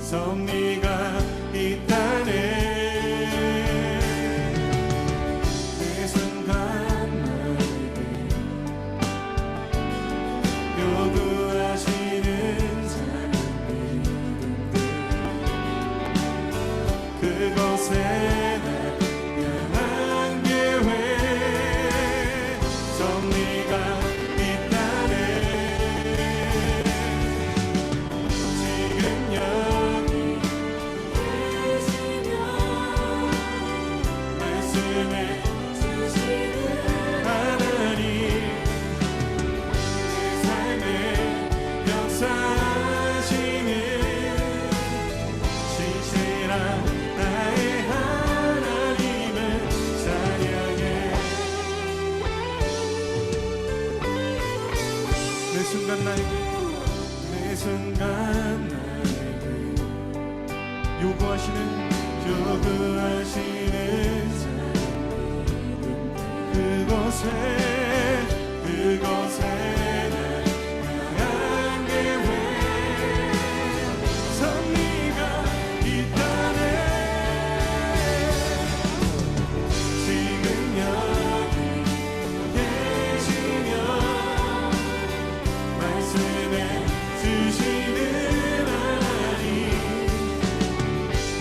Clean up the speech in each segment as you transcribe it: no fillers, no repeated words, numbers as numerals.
섭리가 있다네. 매 순간 나에게 요구하시는 작은 믿음들, 그곳에 매 순간 나에게 요구하시는 그곳에 날 향한 계획, 섭리가 있다네. 지금 여기 계시며 말씀해 주시는 하나님,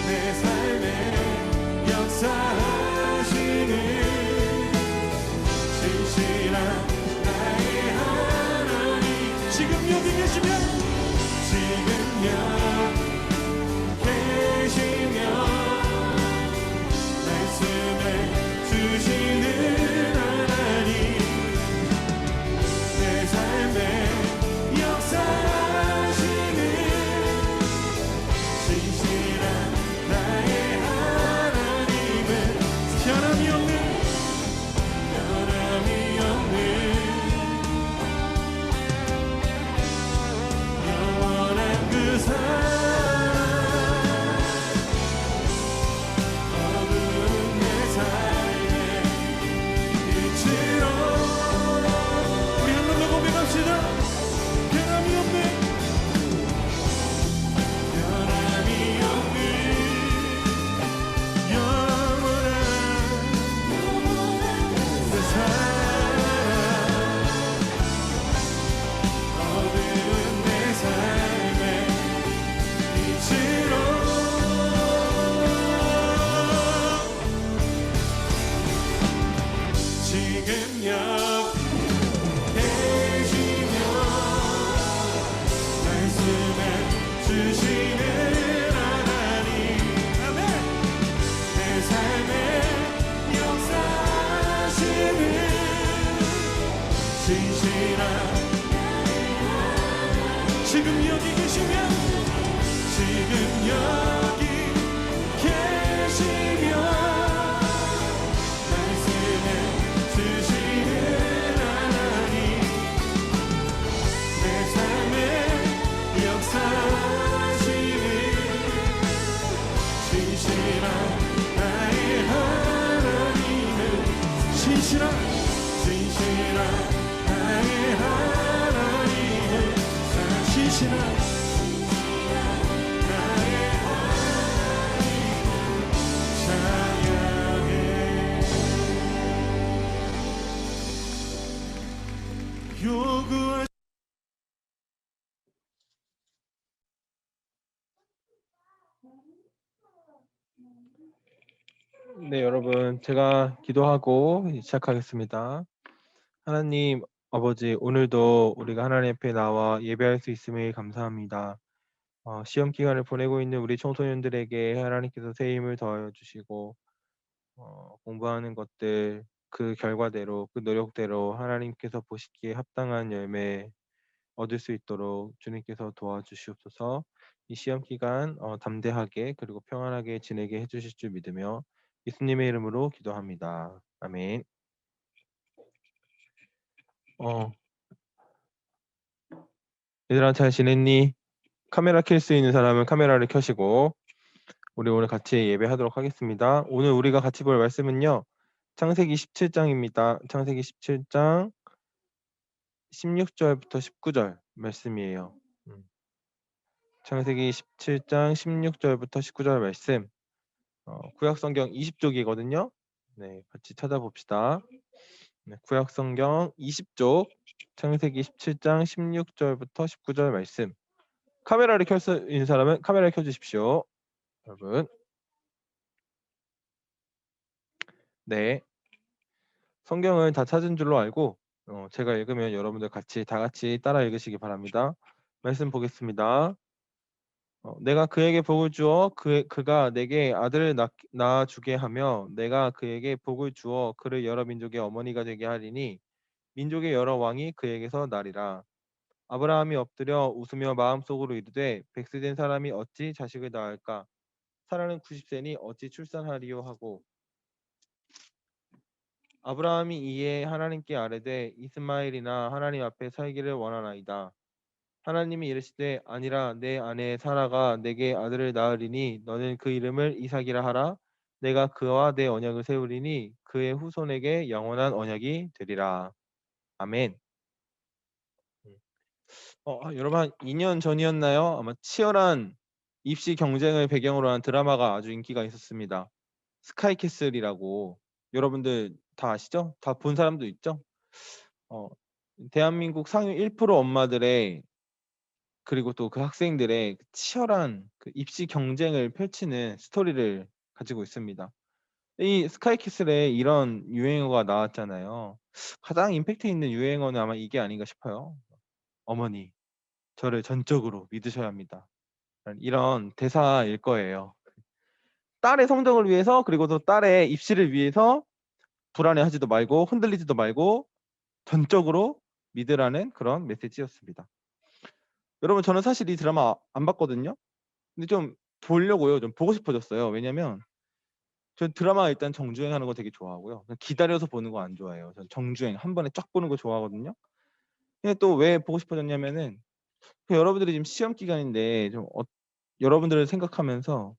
내 삶에 역사하시는 신실한 나의 하나님. 지금 여기 계시면, 지금 여기 계시며 말씀해 주시는 하나님, 내 삶에 역사하시는 신실한 나의 하나님은 변함이 없는 영원한 그 사랑, 어두운 내 삶의 빛으로 우리 한 번 더 고백합시다. 변함이 없는 영원한 그 사랑, 어두운 내 삶의 빛으로 지금 여기 계시며 말씀해 주시는 하나님, 아멘. 내 삶에 역사하시는 신실한, 지금 여기 계시면, 지금 여기 계시며 말씀해 주시는 하나님, 내 삶에 역사하시는 신실한 나의 하나님은, 신실한 나의 하나님은, 신실한 나의 하나님은 찬양해. 요구하 네, 여러분, 제가 기도하고 시작하겠습니다. 하나님 아버지, 오늘도 우리가 하나님 앞에 나와 예배할 수 있음에 감사합니다. 시험 기간을 보내고 있는 우리 청소년들에게 하나님께서 새 힘을 더하여 주시고, 공부하는 것들 그 결과대로, 그 노력대로 하나님께서 보시기에 합당한 열매 얻을 수 있도록 주님께서 도와주시옵소서. 이 시험 기간 담대하게 그리고 평안하게 지내게 해주실 줄 믿으며 예수님의 이름으로 기도합니다. 아멘. 얘들아, 잘 지냈니? 카메라 켤 수 있는 사람은 카메라를 켜시고 우리 오늘 같이 예배하도록 하겠습니다. 오늘 우리가 같이 볼 말씀은요, 창세기 17장입니다. 창세기 17장 16절부터 19절 말씀이에요. 창세기 17장 16절부터 19절 말씀. 구약성경 20쪽이거든요. 네, 같이 찾아봅시다. 네, 구약성경 20쪽 창세기 17장 16절부터 19절 말씀. 카메라를 켤 수 있는 사람은 카메라를 켜주십시오. 여러분. 네, 성경을 다 찾은 줄로 알고 제가 읽으면 여러분들 다 같이 따라 읽으시기 바랍니다. 말씀 보겠습니다. 내가 그에게 복을 주어 그가 내게 아들을 낳아주게 하며 내가 그에게 복을 주어 그를 여러 민족의 어머니가 되게 하리니 민족의 여러 왕이 그에게서 나리라. 아브라함이 엎드려 웃으며 마음속으로 이르되 100세 된 사람이 어찌 자식을 낳을까? 사라는 90세니 어찌 출산하리요 하고 아브라함이 이에 하나님께 아뢰되 이스마엘이나 하나님 앞에 살기를 원하나이다. 하나님이 이르시되 아니라 내 아내 사라가 내게 아들을 낳으리니 너는 그 이름을 이삭이라 하라. 내가 그와 내 언약을 세우리니 그의 후손에게 영원한 언약이 되리라. 아멘. 여러분 한 2년 전이었나요? 아마 치열한 입시 경쟁을 배경으로 한 드라마가 아주 인기가 있었습니다. 스카이캐슬이라고 여러분들 다 아시죠? 다 본 사람도 있죠? 어, 대한민국 상위 1% 엄마들의 그리고 또 그 학생들의 치열한 그 입시 경쟁을 펼치는 스토리를 가지고 있습니다. 이 스카이캐슬에 이런 유행어가 나왔잖아요. 가장 임팩트 있는 유행어는 아마 이게 아닌가 싶어요. 어머니, 저를 전적으로 믿으셔야 합니다. 이런 대사일 거예요. 딸의 성적을 위해서 그리고 또 딸의 입시를 위해서 불안해하지도 말고 흔들리지도 말고 전적으로 믿으라는 그런 메시지였습니다. 여러분 저는 사실 이 드라마 안 봤거든요. 근데 좀 보려고요. 좀 보고 싶어졌어요. 왜냐면 전 드라마 일단 정주행하는 거 되게 좋아하고요. 기다려서 보는 거 안 좋아해요. 전 정주행 한 번에 쫙 보는 거 좋아하거든요. 근데 또 왜 보고 싶어졌냐면은 여러분들이 지금 시험 기간인데 좀 여러분들을 생각하면서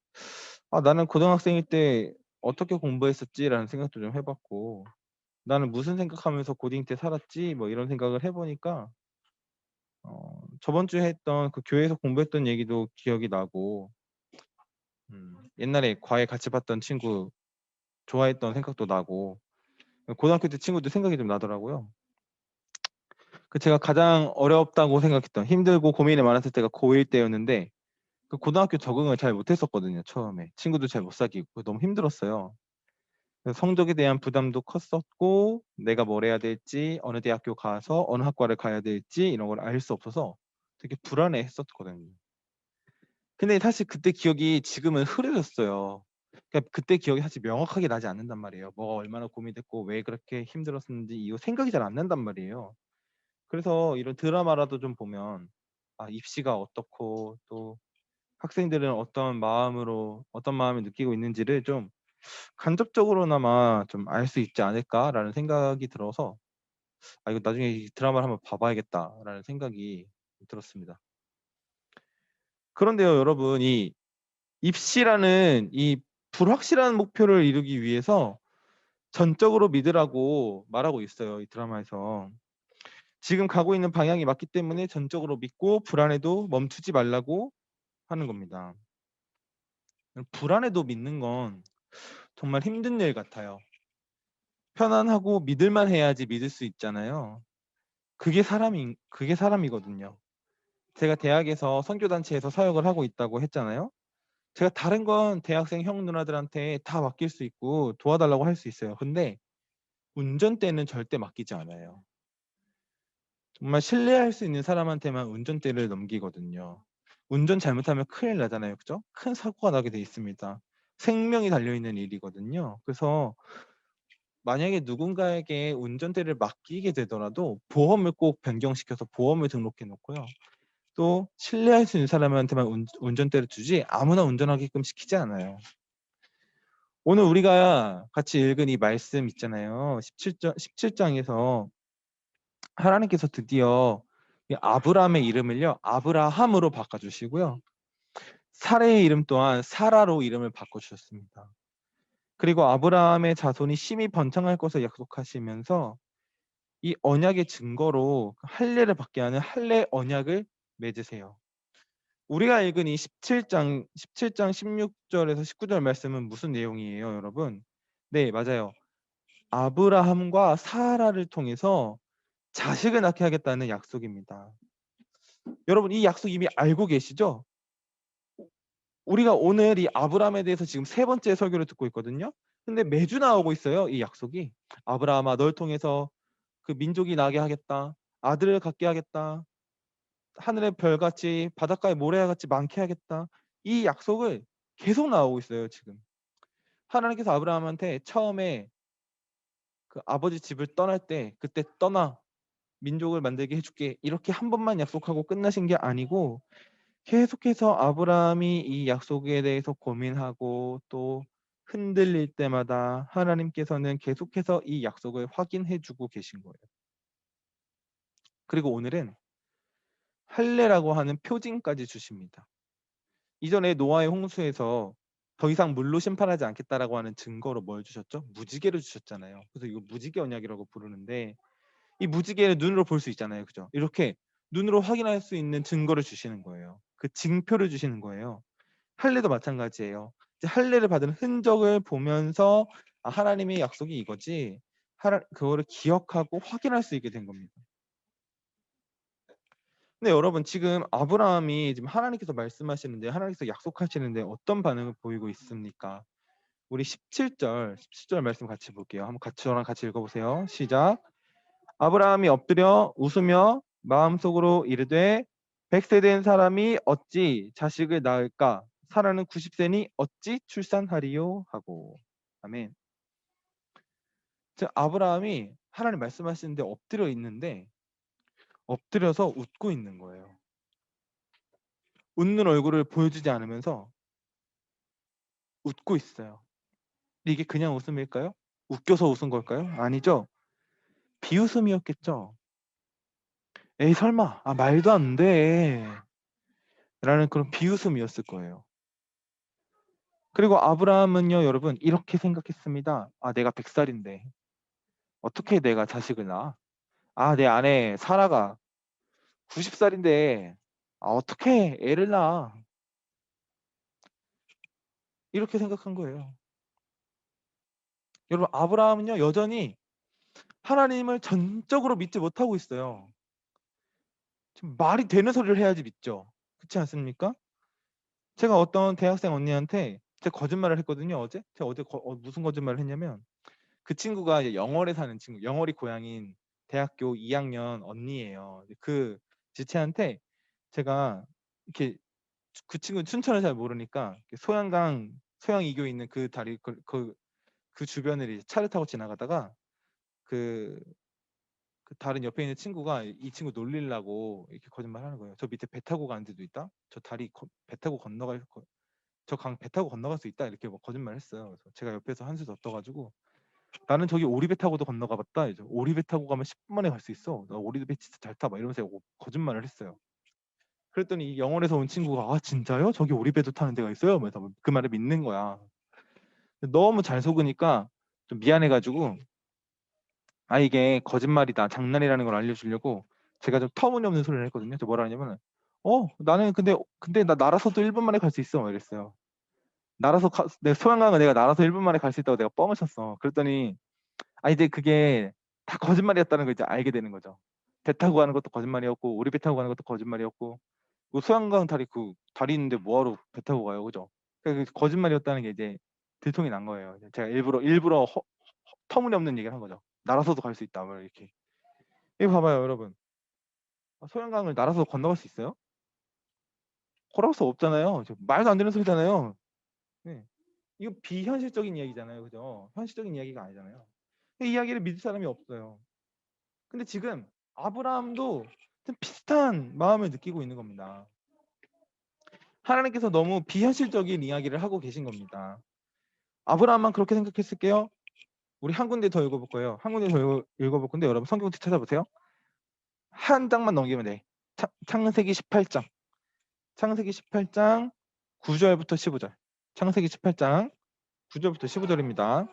나는 고등학생일 때 어떻게 공부했었지라는 생각도 좀 해봤고 나는 무슨 생각하면서 고딩 때 살았지 뭐 이런 생각을 해보니까 저번 주에 했던 그 교회에서 공부했던 얘기도 기억이 나고 옛날에 과외 같이 봤던 친구 좋아했던 생각도 나고 고등학교 때 친구들 생각이 좀 나더라고요. 그 제가 가장 어렵다고 생각했던 힘들고 고민이 많았을 때가 고1 때였는데 그 고등학교 적응을 잘 못했었거든요. 처음에 친구도 잘 못 사귀고 너무 힘들었어요. 그래서 성적에 대한 부담도 컸었고 내가 뭘 해야 될지 어느 대학교 가서 어느 학과를 가야 될지 이런 걸 알 수 없어서 되게 불안해했었거든요. 근데 사실 그때 기억이 지금은 흐려졌어요. 그러니까 그때 기억이 사실 명확하게 나지 않는단 말이에요. 뭐가 얼마나 고민됐고 왜 그렇게 힘들었는지 이거 생각이 잘 안 난단 말이에요. 그래서 이런 드라마라도 좀 보면 입시가 어떻고 또 학생들은 어떤 마음을 느끼고 있는지를 좀 간접적으로나마 좀 알 수 있지 않을까라는 생각이 들어서 이거 나중에 이 드라마를 한번 봐봐야겠다라는 생각이 들었습니다. 그런데요, 여러분, 이 입시라는 이 불확실한 목표를 이루기 위해서 전적으로 믿으라고 말하고 있어요, 이 드라마에서. 지금 가고 있는 방향이 맞기 때문에 전적으로 믿고 불안해도 멈추지 말라고 하는 겁니다. 불안해도 믿는 건 정말 힘든 일 같아요. 편안하고 믿을만 해야지 믿을 수 있잖아요. 그게 사람이거든요. 제가 대학에서 선교단체에서 사역을 하고 있다고 했잖아요. 제가 다른 건 대학생 형 누나들한테 다 맡길 수 있고 도와달라고 할 수 있어요. 근데 운전대는 절대 맡기지 않아요. 정말 신뢰할 수 있는 사람한테만 운전대를 넘기거든요. 운전 잘못하면 큰일 나잖아요. 그죠? 큰 사고가 나게 돼 있습니다. 생명이 달려있는 일이거든요. 그래서 만약에 누군가에게 운전대를 맡기게 되더라도 보험을 꼭 변경시켜서 보험을 등록해 놓고요. 또 신뢰할 수 있는 사람한테만 운전대를 주지 아무나 운전하게끔 시키지 않아요. 오늘 우리가 같이 읽은 이 말씀 있잖아요. 17장에서 하나님께서 드디어 이 아브라함의 이름을요. 아브라함으로 바꿔주시고요. 사라의 이름 또한 사라로 이름을 바꿔주셨습니다. 그리고 아브라함의 자손이 심히 번창할 것을 약속하시면서 이 언약의 증거로 할례를 받게 하는 할례 언약을 맺으세요. 우리가 읽은 이 17장 16절에서 19절 말씀은 무슨 내용이에요, 여러분? 네, 맞아요. 아브라함과 사라를 통해서 자식을 낳게 하겠다는 약속입니다. 여러분, 이 약속 이미 알고 계시죠? 우리가 오늘 이 아브라함에 대해서 지금 세 번째 설교를 듣고 있거든요. 근데 매주 나오고 있어요, 이 약속이. 아브라함아, 널 통해서 그 민족이 나게 하겠다. 아들을 갖게 하겠다. 하늘의 별같이 바닷가의 모래같이 많게 하겠다. 이 약속을 계속 나오고 있어요, 지금. 하나님께서 아브라함한테 처음에 그 아버지 집을 떠날 때 그때 떠나 민족을 만들게 해줄게 이렇게 한 번만 약속하고 끝나신 게 아니고 계속해서 아브라함이 이 약속에 대해서 고민하고 또 흔들릴 때마다 하나님께서는 계속해서 이 약속을 확인해 주고 계신 거예요. 그리고 오늘은 할례라고 하는 표징까지 주십니다. 이전에 노아의 홍수에서 더 이상 물로 심판하지 않겠다라고 하는 증거로 뭘 주셨죠? 무지개를 주셨잖아요. 그래서 이거 무지개 언약이라고 부르는데 이 무지개를 눈으로 볼 수 있잖아요. 그죠? 이렇게 눈으로 확인할 수 있는 증거를 주시는 거예요. 그 징표를 주시는 거예요. 할례도 마찬가지예요. 이제 할례를 받은 흔적을 보면서 아, 하나님의 약속이 이거지. 그거를 기억하고 확인할 수 있게 된 겁니다. 근데 여러분 지금 아브라함이 지금 하나님께서 말씀하시는데 하나님께서 약속하시는데 어떤 반응을 보이고 있습니까? 우리 17절 말씀 같이 볼게요. 한번 같이 저랑 같이 읽어보세요. 시작. 아브라함이 엎드려 웃으며 마음속으로 이르되 100세 된 사람이 어찌 자식을 낳을까? 사라는 90세니 어찌 출산하리요? 하고. 아멘. 즉 아브라함이 하나님 말씀하시는데 엎드려 있는데 엎드려서 웃고 있는 거예요. 웃는 얼굴을 보여주지 않으면서 웃고 있어요. 이게 그냥 웃음일까요? 웃겨서 웃은 걸까요? 아니죠. 비웃음이었겠죠. 에이 설마 말도 안 돼. 라는 그런 비웃음이었을 거예요. 그리고 아브라함은요 여러분 이렇게 생각했습니다. 아 내가 100살인데 어떻게 내가 자식을 낳아? 아 내 아내 사라가 90살인데 아, 어떻게 애를 낳아? 이렇게 생각한 거예요. 여러분 아브라함은요 여전히 하나님을 전적으로 믿지 못하고 있어요. 좀 말이 되는 소리를 해야지 믿죠. 그렇지 않습니까? 제가 어떤 대학생 언니한테 제가 거짓말을 했거든요. 어제 제가 어제 무슨 거짓말을 했냐면 그 친구가 이제 영월에 사는 친구, 영월이 고향인 대학교 2학년 언니예요. 그 지체한테 제가 이렇게 그 친구 춘천을 잘 모르니까 소양강 소양 이교에 있는 그 다리 그 주변을 이제 차를 타고 지나가다가 그 다른 옆에 있는 친구가 이 친구 놀리려고 이렇게 거짓말하는 거예요. 저 밑에 배 타고 가는 데도 있다. 저 다리 배 타고 건너갈 저 강 배 타고 건너갈 수 있다 이렇게 뭐 거짓말했어요. 그래서 제가 옆에서 한 수 더 떠가지고 나는 저기 오리배 타고도 건너가 봤다. 이제 오리배 타고 가면 10분 만에 갈 수 있어. 나 오리배 진짜 잘 타. 막 이러면서 거짓말을 했어요. 그랬더니 이 영월에서 온 친구가 아 진짜요? 저기 오리배도 타는 데가 있어요? 그래서 그 말을 믿는 거야. 너무 잘 속으니까 좀 미안해가지고 아 이게 거짓말이다 장난이라는 걸 알려주려고 제가 좀 터무니없는 소리를 했거든요. 저 뭐라 하냐면 나는 근데 나 날아서도 1분 만에 갈 수 있어. 막 이랬어요. 내 소양강은 내가 날아서 1분 만에 갈 수 있다고 내가 뻥을 쳤어. 그랬더니 아 이제 그게 다 거짓말이었다는 걸 이제 알게 되는 거죠. 배 타고 가는 것도 거짓말이었고 오리배 타고 가는 것도 거짓말이었고 그 소양강 다리 있는데 뭐하러 배 타고 가요, 그죠? 그러니까 그 거짓말이었다는 게 이제 들통이 난 거예요. 제가 일부러 터무니없는 얘기를 한 거죠. 날아서도 갈 수 있다, 뭐 이렇게. 이거 봐봐요, 여러분. 소양강을 날아서 건너갈 수 있어요? 걸어갈 수 없잖아요. 말도 안 되는 소리잖아요. 네. 이거 비현실적인 이야기잖아요, 그죠? 현실적인 이야기가 아니잖아요. 이 이야기를 믿을 사람이 없어요. 근데 지금 아브라함도 좀 비슷한 마음을 느끼고 있는 겁니다. 하나님께서 너무 비현실적인 이야기를 하고 계신 겁니다. 아브라함만 그렇게 생각했을게요. 우리 한 군데 더 읽어볼 거예요. 한 군데 더 읽어볼 건데 여러분 성경 찾아보세요. 한 장만 넘기면 돼. 창세기 18장. 창세기 18장 9절부터 15절. 창세기 18장 9절부터 15절입니다.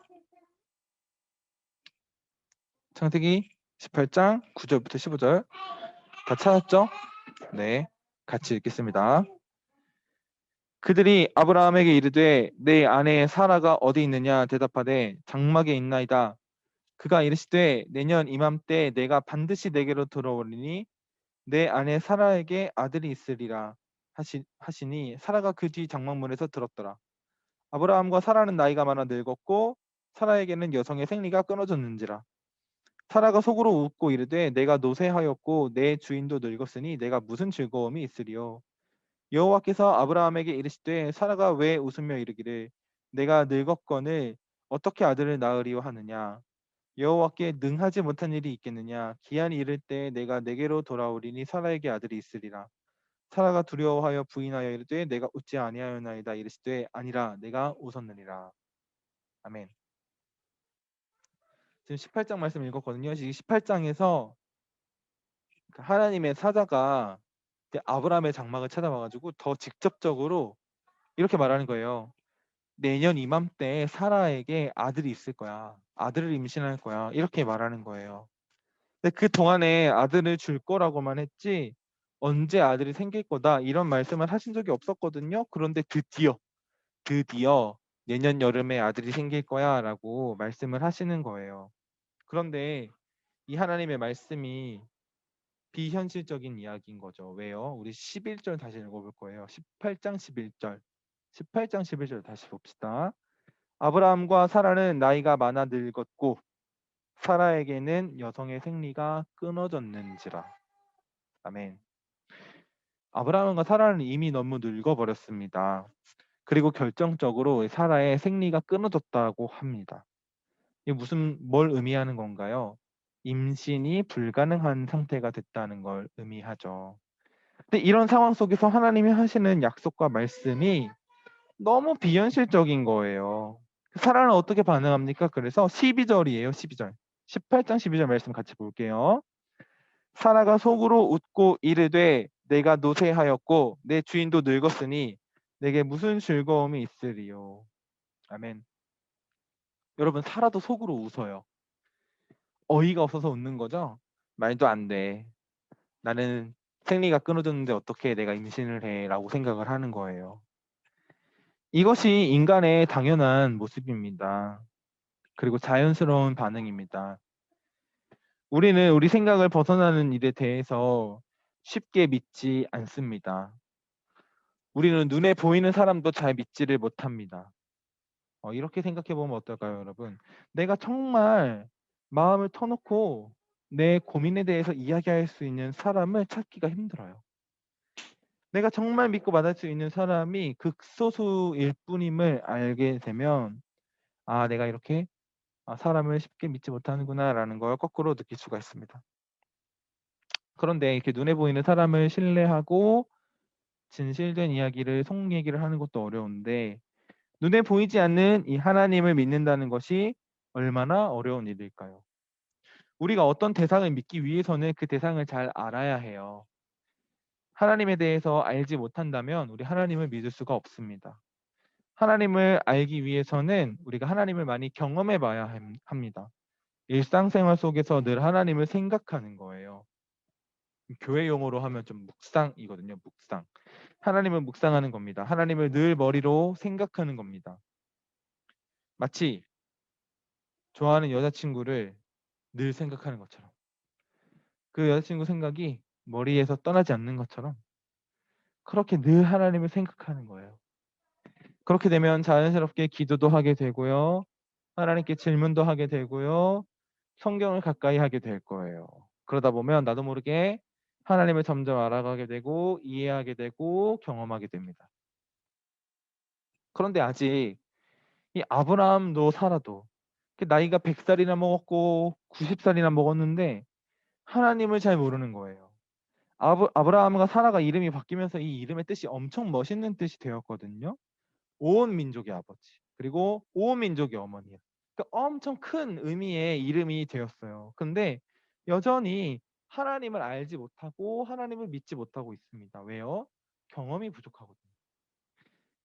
창세기 18장 9절부터 15절. 다 찾았죠? 네. 같이 읽겠습니다. 그들이 아브라함에게 이르되 내 아내 사라가 어디 있느냐 대답하되 장막에 있나이다. 그가 이르시되 내년 이맘때 내가 반드시 내게로 돌아오리니 내 아내 사라에게 아들이 있으리라 하시니 사라가 그 뒤 장막문에서 들었더라. 아브라함과 사라는 나이가 많아 늙었고 사라에게는 여성의 생리가 끊어졌는지라. 사라가 속으로 웃고 이르되 내가 노쇠하였고 내 주인도 늙었으니 내가 무슨 즐거움이 있으리요. 여호와께서 아브라함에게 이르시되 사라가 왜 웃으며 이르기를 내가 늙었거늘 어떻게 아들을 낳으리요 하느냐. 여호와께 능하지 못한 일이 있겠느냐. 기한이 이를 때 내가 내게로 돌아오리니 사라에게 아들이 있으리라. 사라가 두려워하여 부인하여 이르되 내가 웃지 아니하였나이다. 이르시되 아니라 내가 웃었느니라. 아멘. 지금 18장 말씀 읽었거든요. 지금 18장에서 하나님의 사자가 이제 아브라함의 장막을 찾아와가지고 더 직접적으로 이렇게 말하는 거예요. 내년 이맘때 사라에게 아들이 있을 거야. 아들을 임신할 거야. 이렇게 말하는 거예요. 근데 그 동안에 아들을 줄 거라고만 했지 언제 아들이 생길 거다 이런 말씀을 하신 적이 없었거든요. 그런데 드디어 내년 여름에 아들이 생길 거야라고 말씀을 하시는 거예요. 그런데 이 하나님의 말씀이 비현실적인 이야기인 거죠. 왜요? 우리 11절 다시 읽어볼 거예요. 18장 11절. 18장 11절 다시 봅시다. 아브라함과 사라는 나이가 많아 늙었고 사라에게는 여성의 생리가 끊어졌는지라. 아멘. 아브라함과 사라는 이미 너무 늙어버렸습니다. 그리고 결정적으로 사라의 생리가 끊어졌다고 합니다. 이게 뭘 의미하는 건가요? 임신이 불가능한 상태가 됐다는 걸 의미하죠. 근데 이런 상황 속에서 하나님이 하시는 약속과 말씀이 너무 비현실적인 거예요. 사라는 어떻게 반응합니까? 그래서 12절이에요. 12절. 18장 12절 말씀 같이 볼게요. 사라가 속으로 웃고 이르되 내가 노쇠하였고 내 주인도 늙었으니 내게 무슨 즐거움이 있으리요. 아멘. 여러분 사라도 속으로 웃어요. 어이가 없어서 웃는 거죠? 말도 안 돼. 나는 생리가 끊어졌는데 어떻게 내가 임신을 해? 라고 생각을 하는 거예요. 이것이 인간의 당연한 모습입니다. 그리고 자연스러운 반응입니다. 우리는 우리 생각을 벗어나는 일에 대해서 쉽게 믿지 않습니다. 우리는 눈에 보이는 사람도 잘 믿지를 못합니다. 이렇게 생각해 보면 어떨까요, 여러분? 내가 정말 마음을 터놓고 내 고민에 대해서 이야기할 수 있는 사람을 찾기가 힘들어요. 내가 정말 믿고 받을 수 있는 사람이 극소수일 뿐임을 알게 되면 내가 이렇게 사람을 쉽게 믿지 못하는구나라는 걸 거꾸로 느낄 수가 있습니다. 그런데 이렇게 눈에 보이는 사람을 신뢰하고 진실된 이야기를 속 얘기를 하는 것도 어려운데 눈에 보이지 않는 이 하나님을 믿는다는 것이 얼마나 어려운 일일까요? 우리가 어떤 대상을 믿기 위해서는 그 대상을 잘 알아야 해요. 하나님에 대해서 알지 못한다면 우리 하나님을 믿을 수가 없습니다. 하나님을 알기 위해서는 우리가 하나님을 많이 경험해 봐야 합니다. 일상생활 속에서 늘 하나님을 생각하는 거예요. 교회 용어로 하면 좀 묵상이거든요. 묵상. 하나님을 묵상하는 겁니다. 하나님을 늘 머리로 생각하는 겁니다. 마치 좋아하는 여자친구를 늘 생각하는 것처럼 그 여자친구 생각이 머리에서 떠나지 않는 것처럼 그렇게 늘 하나님을 생각하는 거예요. 그렇게 되면 자연스럽게 기도도 하게 되고요. 하나님께 질문도 하게 되고요. 성경을 가까이 하게 될 거예요. 그러다 보면 나도 모르게 하나님을 점점 알아가게 되고 이해하게 되고 경험하게 됩니다. 그런데 아직 이 아브라함도 사라도 나이가 100살이나 먹었고 90살이나 먹었는데 하나님을 잘 모르는 거예요. 아브라함과 사라가 이름이 바뀌면서 이 이름의 뜻이 엄청 멋있는 뜻이 되었거든요. 온 민족의 아버지 그리고 온 민족의 어머니예요. 그러니까 엄청 큰 의미의 이름이 되었어요. 근데 여전히 하나님을 알지 못하고 하나님을 믿지 못하고 있습니다. 왜요? 경험이 부족하거든요.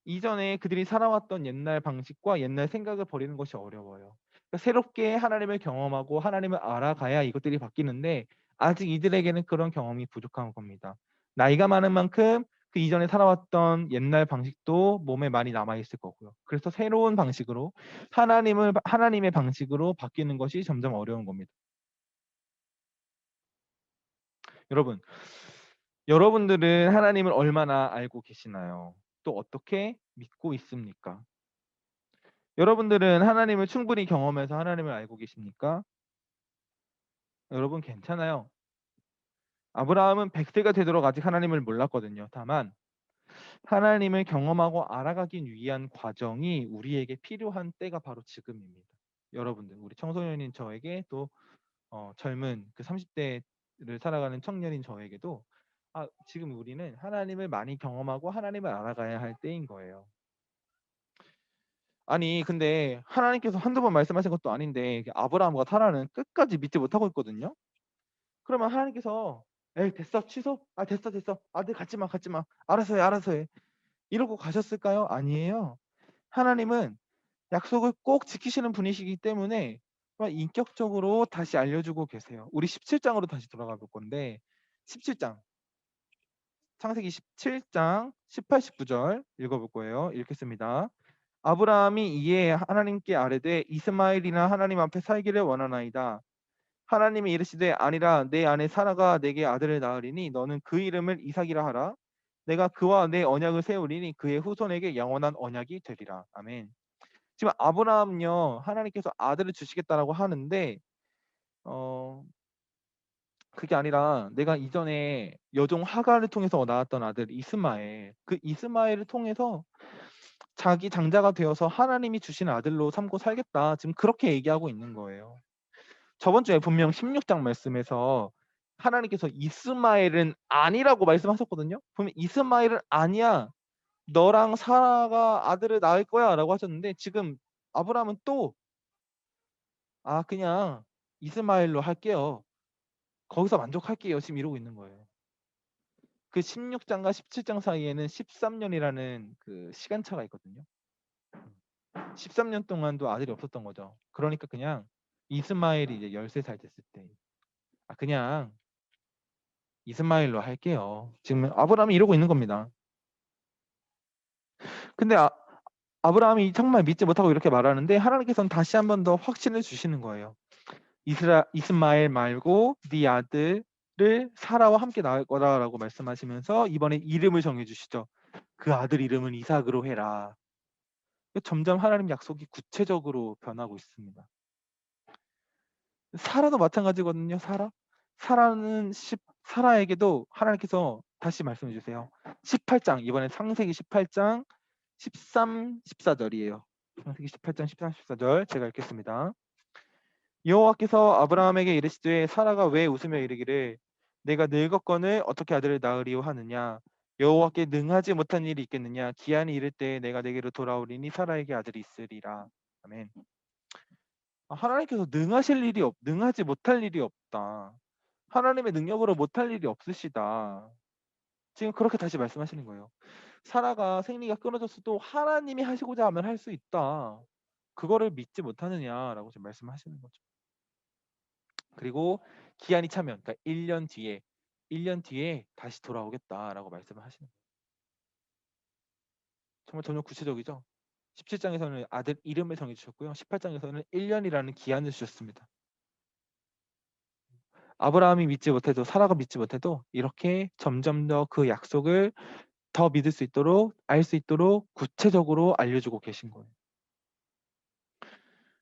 이전에 그들이 살아왔던 옛날 방식과 옛날 생각을 버리는 것이 어려워요. 그러니까 새롭게 하나님을 경험하고 하나님을 알아가야 이것들이 바뀌는데 아직 이들에게는 그런 경험이 부족한 겁니다. 나이가 많은 만큼 그 이전에 살아왔던 옛날 방식도 몸에 많이 남아 있을 거고요. 그래서 새로운 방식으로 하나님의 방식으로 바뀌는 것이 점점 어려운 겁니다. 여러분들은 하나님을 얼마나 알고 계시나요? 또 어떻게 믿고 있습니까? 여러분들은 하나님을 충분히 경험해서 하나님을 알고 계십니까? 여러분 괜찮아요. 아브라함은 100세가 되도록 아직 하나님을 몰랐거든요. 다만 하나님을 경험하고 알아가기 위한 과정이 우리에게 필요한 때가 바로 지금입니다. 여러분들, 우리 청소년인 저에게 또 젊은 그 30대를 살아가는 청년인 저에게도 지금 우리는 하나님을 많이 경험하고 하나님을 알아가야 할 때인 거예요. 아니 근데 하나님께서 한두 번 말씀하신 것도 아닌데 아브라함과 사라는 끝까지 믿지 못하고 있거든요. 그러면 하나님께서 에이 됐어 취소? 됐어 아들 갖지마 알아서 해 이러고 가셨을까요? 아니에요. 하나님은 약속을 꼭 지키시는 분이시기 때문에 정말 인격적으로 다시 알려주고 계세요. 우리 17장으로 다시 돌아가 볼 건데 17장 창세기 17장 18, 19절 읽어볼 거예요. 읽겠습니다. 아브라함이 이에 하나님께 아뢰되 이스마엘이나 하나님 앞에 살기를 원하나이다. 하나님이 이르시되 아니라 내 아내 사라가 내게 아들을 낳으리니 너는 그 이름을 이삭이라 하라. 내가 그와 내 언약을 세우리니 그의 후손에게 영원한 언약이 되리라. 아멘. 지금 아브라함요 하나님께서 아들을 주시겠다라고 하는데 어 그게 아니라 내가 이전에 여종 하갈을 통해서 낳았던 아들 이스마엘 그 이스마엘을 통해서 자기 장자가 되어서 하나님이 주신 아들로 삼고 살겠다. 지금 그렇게 얘기하고 있는 거예요. 저번 주에 분명 16장 말씀에서 하나님께서 이스마엘은 아니라고 말씀하셨거든요. 분명 이스마엘은 아니야. 너랑 사라가 아들을 낳을 거야라고 하셨는데 지금 아브라함은 또 그냥 이스마엘로 할게요. 거기서 만족할게요. 지금 이러고 있는 거예요. 그 16장과 17장 사이에는 13년이라는 그 시간차가 있거든요. 13년 동안도 아들이 없었던 거죠. 그러니까 그냥 이스마엘이 이제 13살 됐을 때 그냥 이스마엘로 할게요. 지금 아브라함이 이러고 있는 겁니다. 근데 아브라함이 정말 믿지 못하고 이렇게 말하는데 하나님께서는 다시 한 번 더 확신을 주시는 거예요. 이스마엘 말고 네 아들을 사라와 함께 낳을 거다라고 말씀하시면서 이번에 이름을 정해 주시죠. 그 아들 이름은 이삭으로 해라. 점점 하나님 약속이 구체적으로 변하고 있습니다. 사라도 마찬가지거든요. 사라에게도 하나님께서 다시 말씀해 주세요. 18장 이번에 창세기 18장 13, 14절이에요. 창세기 18장 13, 14절 제가 읽겠습니다. 여호와께서 아브라함에게 이르시되 사라가 왜 웃으며 이르기를 내가 늙었거늘 어떻게 아들을 낳으리오 하느냐 여호와께 능하지 못한 일이 있겠느냐 기한이 이를 때 내가 내게로 돌아오리니 사라에게 아들이 있으리라. 아멘. 하나님께서 능하지 못할 일이 없다. 하나님의 능력으로 못할 일이 없으시다. 지금 그렇게 다시 말씀하시는 거예요. 사라가 생리가 끊어졌어도 하나님이 하시고자 하면 할 수 있다. 그거를 믿지 못하느냐라고 지금 말씀하시는 거죠. 그리고 기한이 차면 그러니까 1년 뒤에 다시 돌아오겠다라고 말씀을 하시는 거예요. 정말 전혀 구체적이죠. 17장에서는 아들 이름을 정해 주셨고요. 18장에서는 1년이라는 기한을 주셨습니다. 아브라함이 믿지 못해도 사라가 믿지 못해도 이렇게 점점 더 그 약속을 더 믿을 수 있도록 알 수 있도록 구체적으로 알려주고 계신 거예요.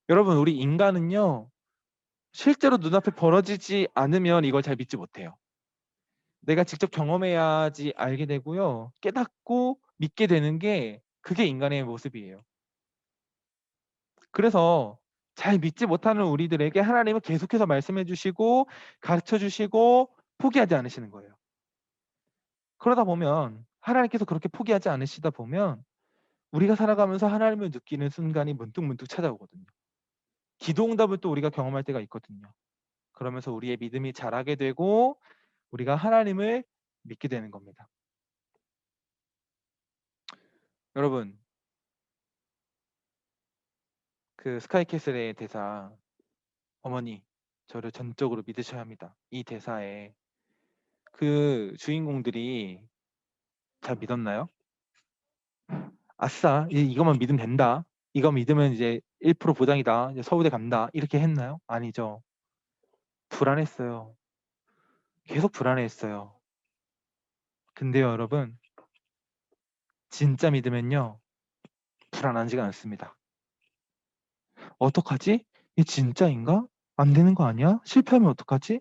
여러분 우리 인간은요. 실제로 눈앞에 벌어지지 않으면 이걸 잘 믿지 못해요. 내가 직접 경험해야지 알게 되고요. 깨닫고 믿게 되는 게 그게 인간의 모습이에요. 그래서 잘 믿지 못하는 우리들에게 하나님은 계속해서 말씀해 주시고 가르쳐 주시고 포기하지 않으시는 거예요. 그러다 보면 하나님께서 그렇게 포기하지 않으시다 보면 우리가 살아가면서 하나님을 느끼는 순간이 문득문득 찾아오거든요. 기도응답을 또 우리가 경험할 때가 있거든요. 그러면서 우리의 믿음이 자라게 되고 우리가 하나님을 믿게 되는 겁니다. 여러분 그 스카이캐슬의 대사 어머니 저를 전적으로 믿으셔야 합니다. 이 대사에 그 주인공들이 잘 믿었나요? 아싸, 이것만 믿으면 된다. 이거 믿으면 이제 1% 보장이다. 이제 서울대 간다. 이렇게 했나요? 아니죠. 불안했어요. 계속 불안해했어요. 근데요, 여러분, 진짜 믿으면요, 불안하지가 않습니다. 어떡하지? 이 진짜인가? 안 되는 거 아니야? 실패하면 어떡하지?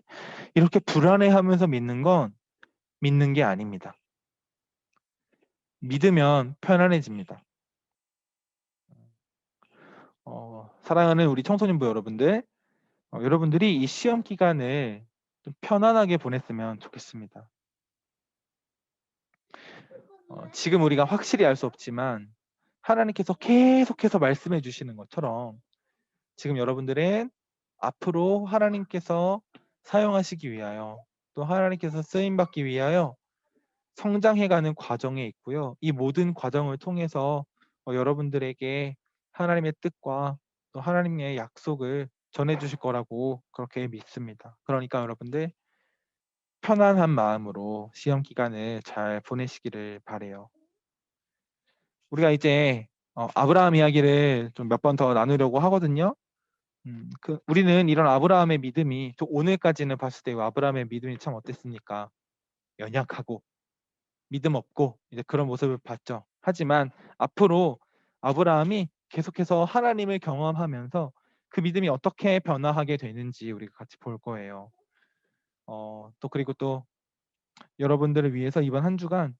이렇게 불안해하면서 믿는 건 믿는 게 아닙니다. 믿으면 편안해집니다. 사랑하는 우리 청소년부 여러분들, 여러분들이 이 시험 기간을 좀 편안하게 보냈으면 좋겠습니다. 지금 우리가 확실히 알 수 없지만 하나님께서 계속해서 말씀해 주시는 것처럼 지금 여러분들은 앞으로 하나님께서 사용하시기 위하여 또 하나님께서 쓰임받기 위하여 성장해가는 과정에 있고요. 이 모든 과정을 통해서 여러분들에게 하나님의 뜻과 또 하나님의 약속을 전해주실 거라고 그렇게 믿습니다. 그러니까 여러분들 편안한 마음으로 시험 기간을 잘 보내시기를 바래요. 우리가 이제 아브라함 이야기를 좀 몇 번 더 나누려고 하거든요. 우리는 이런 아브라함의 믿음이 또 오늘까지는 봤을 때 아브라함의 믿음이 참 어땠습니까? 연약하고 믿음 없고 이제 그런 모습을 봤죠. 하지만 앞으로 아브라함이 계속해서 하나님을 경험하면서 그 믿음이 어떻게 변화하게 되는지 우리가 같이 볼 거예요. 또 그리고 또 여러분들을 위해서 이번 한 주간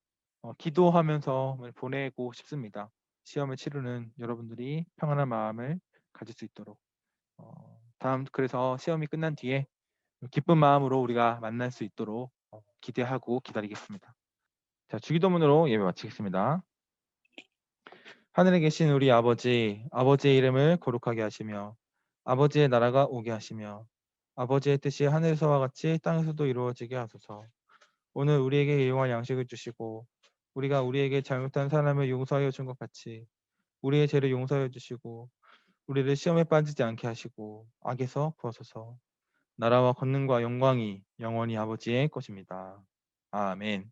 기도하면서 보내고 싶습니다. 시험을 치르는 여러분들이 평안한 마음을 가질 수 있도록. 그래서 시험이 끝난 뒤에 기쁜 마음으로 우리가 만날 수 있도록 기대하고 기다리겠습니다. 자, 주기도문으로 예배 마치겠습니다. 하늘에 계신 우리 아버지, 아버지의 이름을 거룩하게 하시며 아버지의 나라가 오게 하시며 아버지의 뜻이 하늘에서와 같이 땅에서도 이루어지게 하소서. 오늘 우리에게 일용할 양식을 주시고 우리가 우리에게 잘못한 사람을 용서하여 준 것 같이 우리의 죄를 용서하여 주시고 우리를 시험에 빠지지 않게 하시고 악에서 구하소서. 나라와 권능과 영광이 영원히 아버지의 것입니다. 아멘.